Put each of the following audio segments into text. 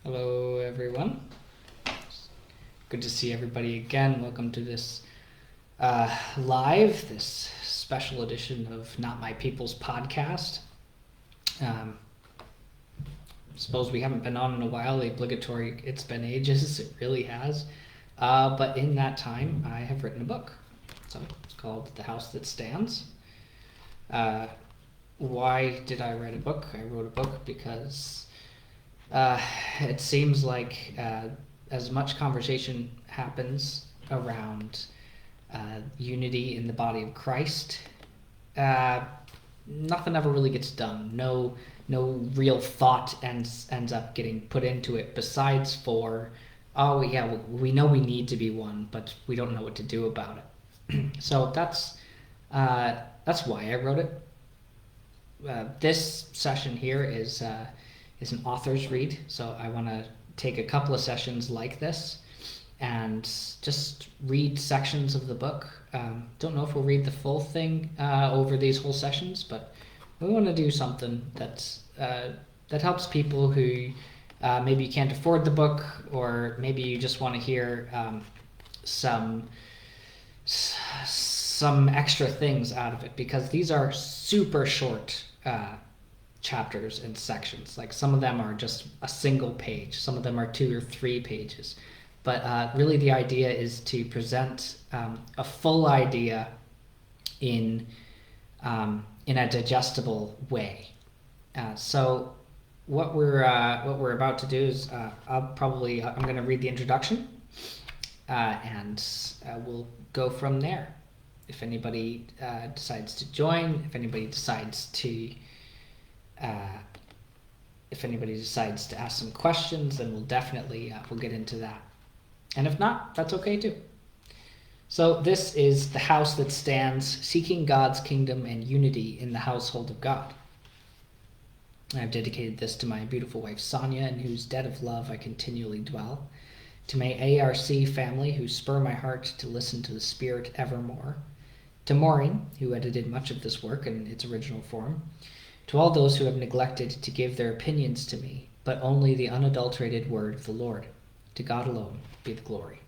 Hello, everyone. Good to see everybody again. Welcome to this this special edition of Not My People's podcast. Suppose we haven't been on in a while. The obligatory, it's been ages. It really has. But in that time, I have written a book. So it's called The House That Stands. Why did I write a book? I wrote a book because it seems like as much conversation happens around unity in the body of Christ, nothing ever really gets done. No real thought ends up getting put into it besides for, oh yeah, we know we need to be one, but we don't know what to do about it. So that's why I wrote it. This session here is an author's read, so I want to take a couple of sessions like this and just read sections of the book. Don't know if we'll read the full thing over these whole sessions, but we want to do something that helps people who maybe can't afford the book, or maybe you just want to hear some extra things out of it, because these are super short chapters and sections. Like, some of them are just a single page, some of them are 2 or 3 pages, but really the idea is to present a full idea in a digestible way. So what we're about to do is I'm going to read the introduction, and we'll go from there. If anybody decides to join, if anybody decides to ask some questions, then we'll definitely we'll get into that. And if not, that's okay too. So this is The House That Stands, Seeking God's Kingdom and Unity in the Household of God. I've dedicated this to my beautiful wife Sonia, in whose debt of love I continually dwell, to my ARC family, who spur my heart to listen to the Spirit evermore, to Maureen, who edited much of this work in its original form, to all those who have neglected to give their opinions to me, but only the unadulterated word of the Lord. To God alone be the glory.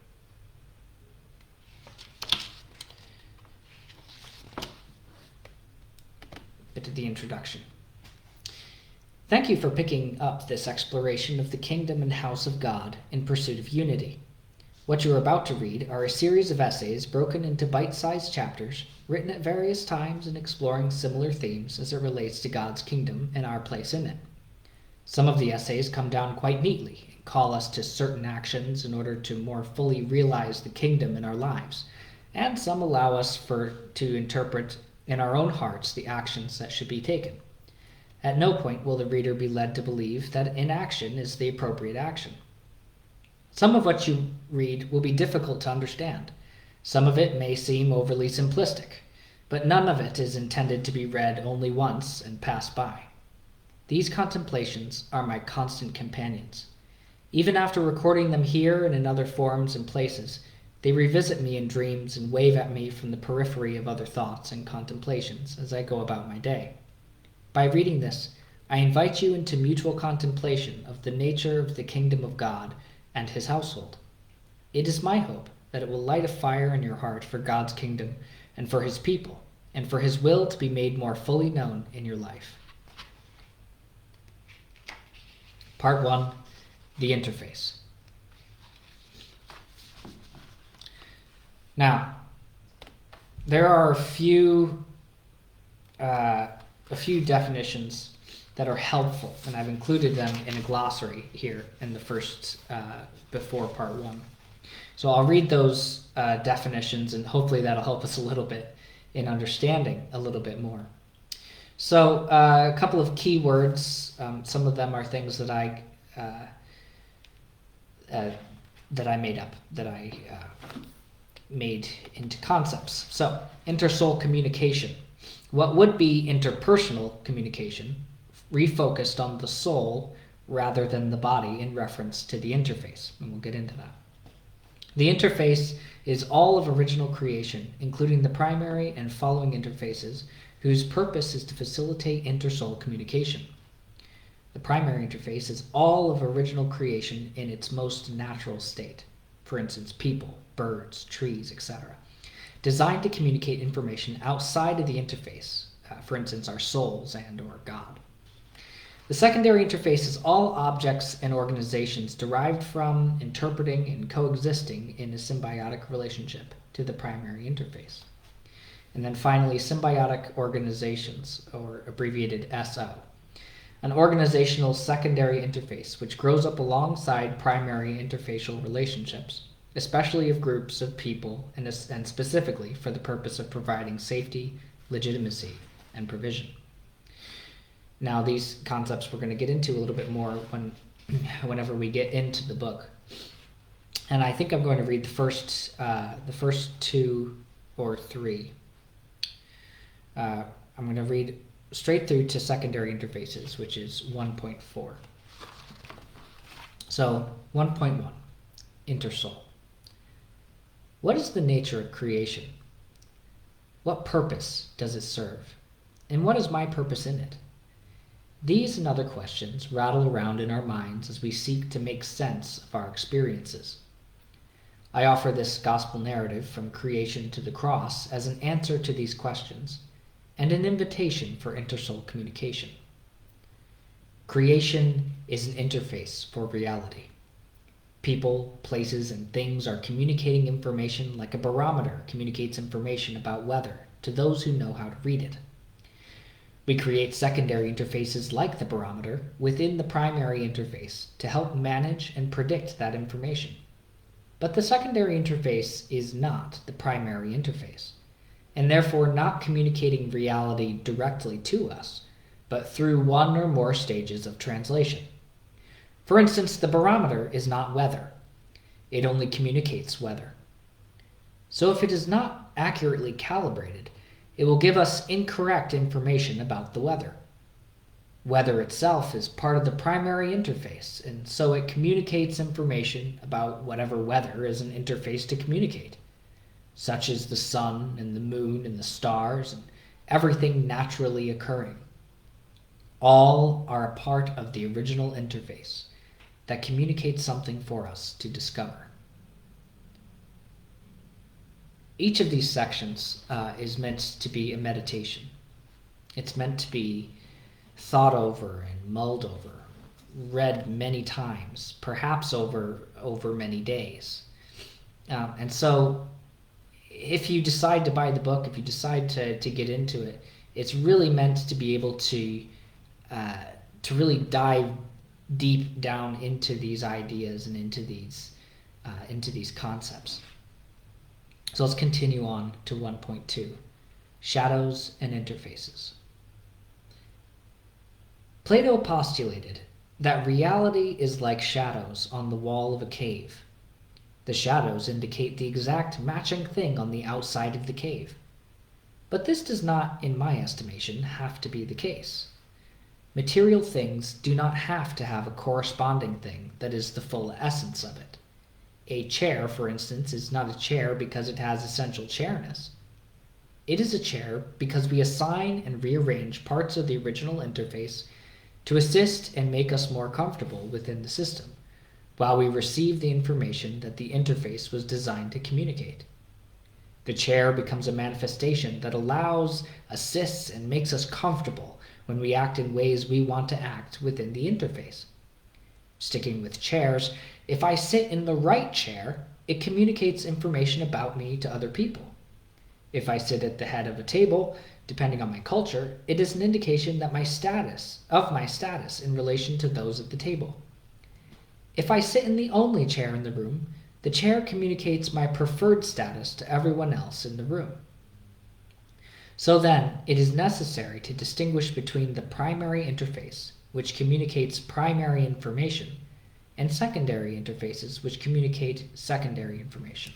Bit of the introduction. Thank you for picking up this exploration of the kingdom and house of God in pursuit of unity. What you are about to read are a series of essays broken into bite-sized chapters, written at various times and exploring similar themes as it relates to God's kingdom and our place in it. Some of the essays come down quite neatly and call us to certain actions in order to more fully realize the kingdom in our lives, and some allow us to interpret in our own hearts the actions that should be taken. At no point will the reader be led to believe that inaction is the appropriate action. Some of what you read will be difficult to understand. Some of it may seem overly simplistic, but none of it is intended to be read only once and pass by. These contemplations are my constant companions. Even after recording them here and in other forms and places, they revisit me in dreams and wave at me from the periphery of other thoughts and contemplations as I go about my day. By reading this, I invite you into mutual contemplation of the nature of the kingdom of God and his household. It is my hope that it will light a fire in your heart for God's kingdom and for his people, and for his will to be made more fully known in your life. Part 1, the interface. Now, there are a few definitions that are helpful, and I've included them in a glossary here in the first, before part 1. So I'll read those definitions, and hopefully that'll help us a little bit in understanding a little bit more. So a couple of key words. Some of them are things that I made up, that I made into concepts. So, Intersol communication. What would be interpersonal communication, refocused on the soul rather than the body in reference to the interface, and we'll get into that. The interface is all of original creation, including the primary and following interfaces, whose purpose is to facilitate intersoul communication. The primary interface is all of original creation in its most natural state. For instance, people, birds, trees, etc. Designed to communicate information outside of the interface, for instance, our souls and or God. The secondary interface is all objects and organizations derived from, interpreting, and coexisting in a symbiotic relationship to the primary interface. And then finally, symbiotic organizations, or abbreviated SO. An organizational secondary interface which grows up alongside primary interfacial relationships, especially of groups of people and specifically for the purpose of providing safety, legitimacy, and provision. Now, these concepts we're going to get into a little bit more whenever we get into the book. And I think I'm going to read the first two or three. I'm going to read straight through to secondary interfaces, which is 1.4. So, 1.1, Intersol. What is the nature of creation? What purpose does it serve? And what is my purpose in it? These and other questions rattle around in our minds as we seek to make sense of our experiences. I offer this gospel narrative from creation to the cross as an answer to these questions and an invitation for intersoul communication. Creation is an interface for reality. People, places, and things are communicating information like a barometer communicates information about weather to those who know how to read it. We create secondary interfaces like the barometer within the primary interface to help manage and predict that information. But the secondary interface is not the primary interface, and therefore not communicating reality directly to us, but through one or more stages of translation. For instance, the barometer is not weather. It only communicates weather. So if it is not accurately calibrated, it will give us incorrect information about the weather. Weather itself is part of the primary interface, and so it communicates information about whatever weather is an interface to communicate, such as the sun and the moon and the stars and everything naturally occurring. All are a part of the original interface that communicates something for us to discover. Each of these sections is meant to be a meditation. It's meant to be thought over and mulled over, read many times, perhaps over many days. And so if you decide to buy the book, if you decide to get into it, it's really meant to be able to really dive deep down into these ideas and into these concepts. So let's continue on to 1.2, shadows and interfaces. Plato postulated that reality is like shadows on the wall of a cave. The shadows indicate the exact matching thing on the outside of the cave. But this does not, in my estimation, have to be the case. Material things do not have to have a corresponding thing that is the full essence of it. A chair, for instance, is not a chair because it has essential chairness. It is a chair because we assign and rearrange parts of the original interface to assist and make us more comfortable within the system, while we receive the information that the interface was designed to communicate. The chair becomes a manifestation that allows, assists, and makes us comfortable when we act in ways we want to act within the interface. Sticking with chairs, if I sit in the right chair, it communicates information about me to other people. If I sit at the head of a table, depending on my culture, it is an indication that my status in relation to those at the table. If I sit in the only chair in the room, the chair communicates my preferred status to everyone else in the room. So then, it is necessary to distinguish between the primary interface, which communicates primary information, and secondary interfaces, which communicate secondary information.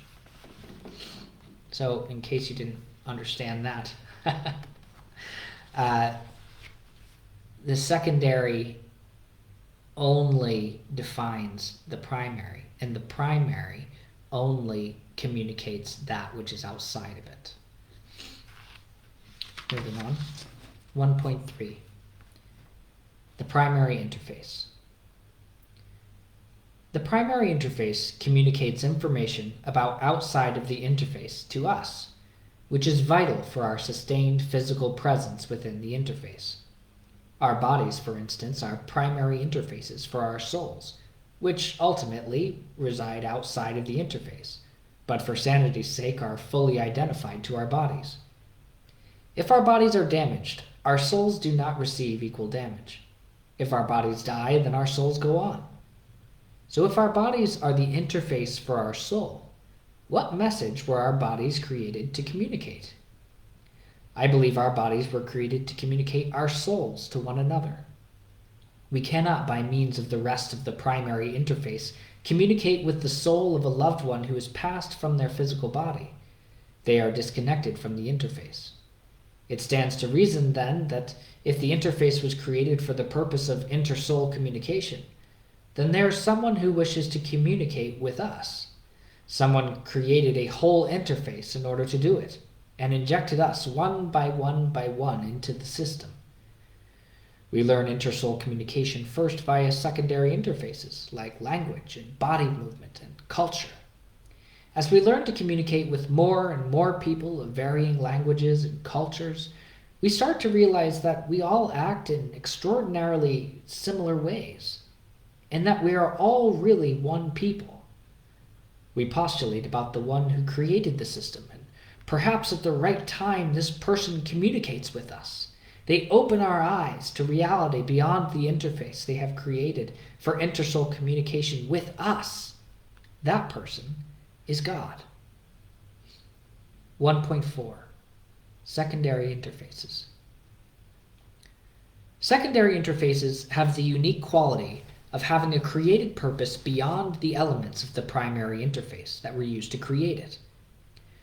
So, in case you didn't understand that, the secondary only defines the primary, and the primary only communicates that which is outside of it. Moving on. 1.3. The primary interface. The primary interface communicates information about outside of the interface to us, which is vital for our sustained physical presence within the interface. Our bodies, for instance, are primary interfaces for our souls, which ultimately reside outside of the interface, but for sanity's sake are fully identified to our bodies. If our bodies are damaged, our souls do not receive equal damage. If our bodies die, then our souls go on. So if our bodies are the interface for our soul, what message were our bodies created to communicate? I believe our bodies were created to communicate our souls to one another. We cannot, by means of the rest of the primary interface, communicate with the soul of a loved one who has passed from their physical body. They are disconnected from the interface. It stands to reason, then, that if the interface was created for the purpose of intersoul communication, then there is someone who wishes to communicate with us. Someone created a whole interface in order to do it, and injected us one by one into the system. We learn intersoul communication first via secondary interfaces, like language and body movement and culture. As we learn to communicate with more and more people of varying languages and cultures, we start to realize that we all act in extraordinarily similar ways, and that we are all really one people. We postulate about the one who created the system, and perhaps at the right time this person communicates with us. They open our eyes to reality beyond the interface they have created for intersoul communication with us. That person is God. 1.4 Secondary interfaces. Secondary interfaces have the unique quality of having a created purpose beyond the elements of the primary interface that were used to create it.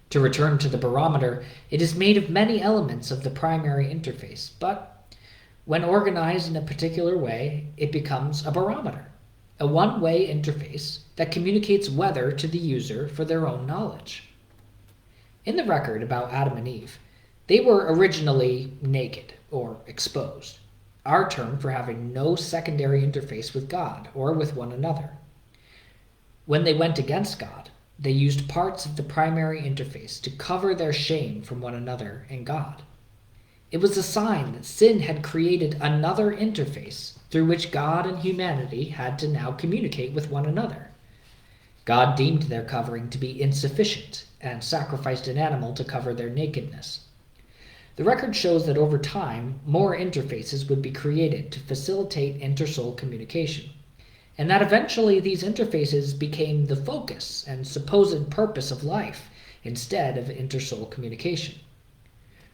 To return to the barometer, it is made of many elements of the primary interface, but when organized in a particular way, it becomes a barometer, a one-way interface that communicates weather to the user for their own knowledge. In the record about Adam and Eve, they were originally naked or exposed, our term for having no secondary interface with God or with one another. When they went against God, they used parts of the primary interface to cover their shame from one another and God. It was a sign that sin had created another interface through which God and humanity had to now communicate with one another. God deemed their covering to be insufficient and sacrificed an animal to cover their nakedness. The record shows that over time, more interfaces would be created to facilitate intersoul communication, and that eventually these interfaces became the focus and supposed purpose of life instead of intersoul communication.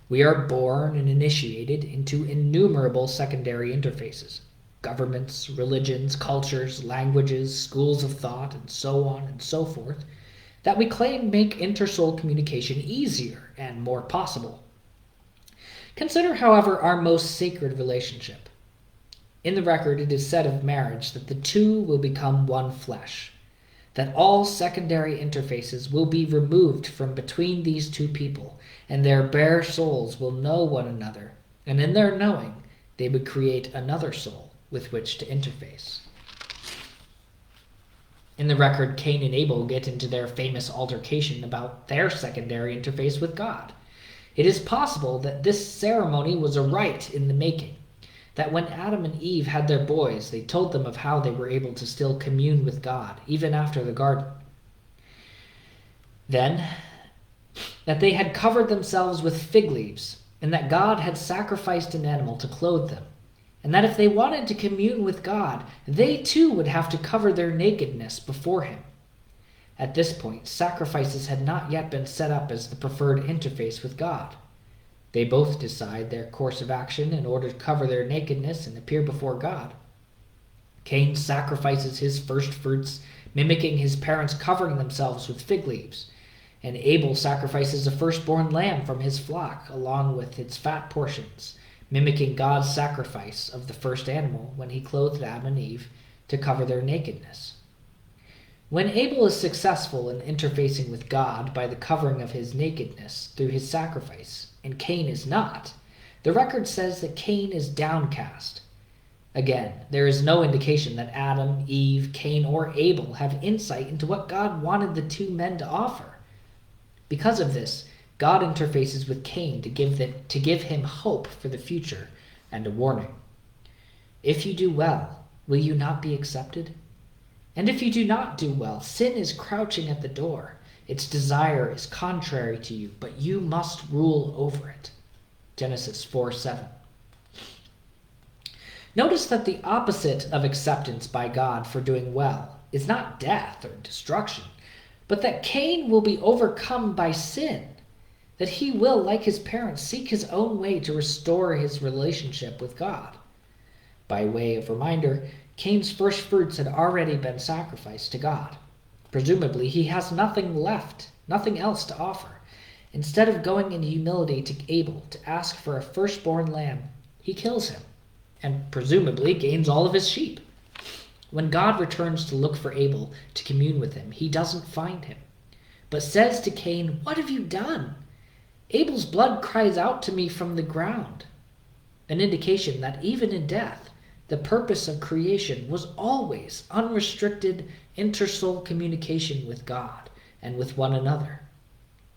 We are born and initiated into innumerable secondary interfaces, governments, religions, cultures, languages, schools of thought, and so on and so forth, that we claim make intersoul communication easier and more possible. Consider, however, our most sacred relationship. In the record, it is said of marriage that the two will become one flesh, that all secondary interfaces will be removed from between these two people, and their bare souls will know one another, and in their knowing, they would create another soul with which to interface. In the record, Cain and Abel get into their famous altercation about their secondary interface with God. It is possible that this ceremony was a rite in the making, that when Adam and Eve had their boys, they told them of how they were able to still commune with God, even after the garden. Then, that they had covered themselves with fig leaves, and that God had sacrificed an animal to clothe them, and that if they wanted to commune with God, they too would have to cover their nakedness before him. At this point, sacrifices had not yet been set up as the preferred interface with God. They both decide their course of action in order to cover their nakedness and appear before God. Cain sacrifices his first fruits, mimicking his parents covering themselves with fig leaves, and Abel sacrifices a firstborn lamb from his flock along with its fat portions, mimicking God's sacrifice of the first animal when he clothed Adam and Eve to cover their nakedness. When Abel is successful in interfacing with God by the covering of his nakedness through his sacrifice, and Cain is not, the record says that Cain is downcast. Again, there is no indication that Adam, Eve, Cain, or Abel have insight into what God wanted the two men to offer. Because of this, God interfaces with Cain to give him hope for the future and a warning. If you do well, will you not be accepted? And if you do not do well, sin is crouching at the door. Its desire is contrary to you, but you must rule over it. Genesis 4:7. Notice that the opposite of acceptance by God for doing well is not death or destruction, but that Cain will be overcome by sin, that he will, like his parents, seek his own way to restore his relationship with God. By way of reminder, Cain's first fruits had already been sacrificed to God. Presumably, he has nothing left, nothing else to offer. Instead of going in humility to Abel to ask for a firstborn lamb, he kills him, and presumably gains all of his sheep. When God returns to look for Abel to commune with him, he doesn't find him, but says to Cain, "What have you done? Abel's blood cries out to me from the ground." An indication that even in death, the purpose of creation was always unrestricted intersoul communication with God and with one another.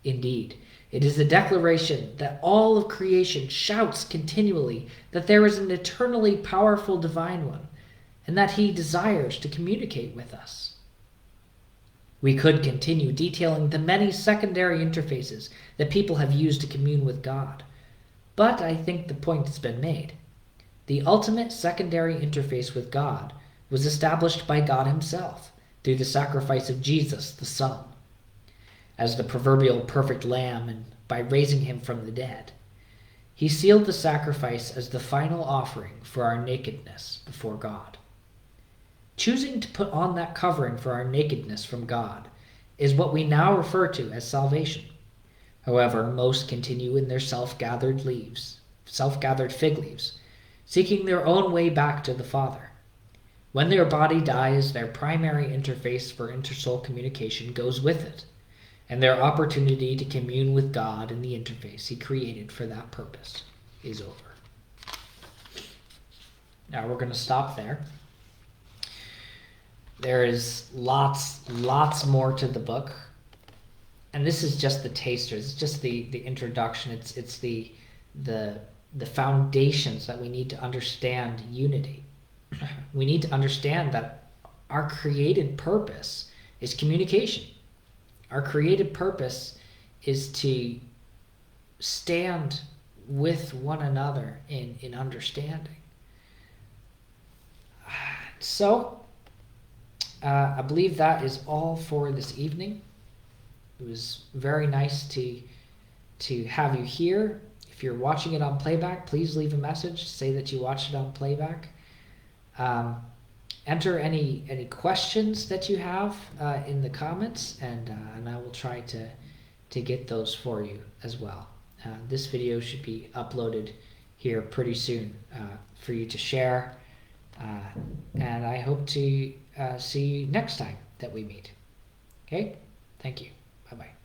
Indeed, it is a declaration that all of creation shouts continually that there is an eternally powerful divine one, and that he desires to communicate with us. We could continue detailing the many secondary interfaces that people have used to commune with God, but I think the point has been made. The ultimate secondary interface with God was established by God himself through the sacrifice of Jesus, the Son, as the proverbial perfect lamb, and by raising him from the dead. He sealed the sacrifice as the final offering for our nakedness before God. Choosing to put on that covering for our nakedness from God is what we now refer to as salvation. However, most continue in their self-gathered fig leaves, seeking their own way back to the Father. When their body dies, their primary interface for intersoul communication goes with it, and their opportunity to commune with God in the interface he created for that purpose is over. Now we're going to stop there. There is lots more to the book, and this is just the taster. It's just the introduction. It's the foundations that we need to understand unity. We need to understand that our created purpose is communication. Our created purpose is to stand with one another in understanding. So, I believe that is all for this evening. It was very nice to have you here. If you're watching it on playback, please leave a message. Say that you watched it on playback. Enter any questions that you have in the comments, and I will try to get those for you as well. This video should be uploaded here pretty soon for you to share, and I hope to see you next time that we meet. Okay? Thank you. Bye-bye.